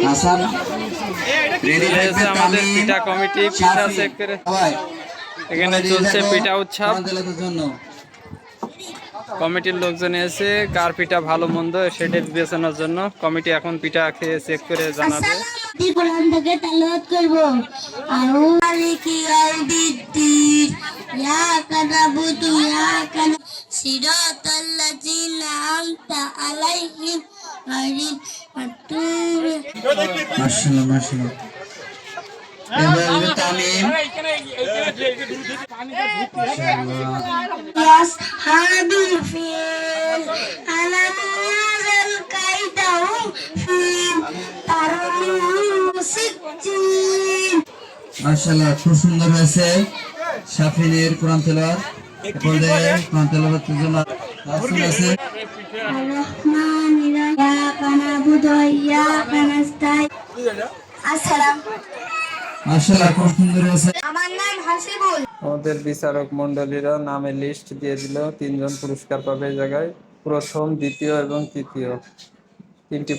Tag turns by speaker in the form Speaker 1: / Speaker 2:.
Speaker 1: Hasan ready
Speaker 2: হয়েছে আমাদের পিঠা committee পিঠা check করে এখানে চলছে পিঠা উৎসব।
Speaker 1: জন্য
Speaker 2: কমিটির লোকজন এসে কার পিঠা ভালো মন্দ সেটা বিবেচনার জন্য কমিটি এখন পিঠা খেয়ে চেক করে জানাবে।
Speaker 3: কোরআন থেকে তেলাওয়াত করব আউ মালিকি ইয়াউমিদ্দিন ইয়াকা নাবুদু ইয়াকা সিরাতাল্লাযিনা আনতা আলাইহিম গায়রিল মাগদুবি
Speaker 1: মাশাআল্লাহ মাশাআল্লাহ এবার তামিম
Speaker 3: ইয়াস হাবিল ফিল আলাম ইয়াজাল কাইদাহু ফিল তারমিসিজিন।
Speaker 1: মাশাআল্লাহ খুব সুন্দর হয়েছে শাফিনের কোরআন তেলাওয়াত পড়ে কোরআন তেলাওয়াতের জন্য রাসূল আছে
Speaker 3: আর-রহমানির ইয়াকা নাবুদু ওয়া ইয়াকা নাস্তাইন। আসসালাম,
Speaker 1: মাশাআল্লাহ খুব সুন্দর হয়েছে।
Speaker 3: আমার নাম হাসিবুল।
Speaker 2: আমাদের বিচারক মন্ডলীরা নামের লিস্ট দিয়ে দিল, 3 জন পুরস্কার পাবে এই জায়গায়, প্রথম দ্বিতীয় এবং তৃতীয় 3টি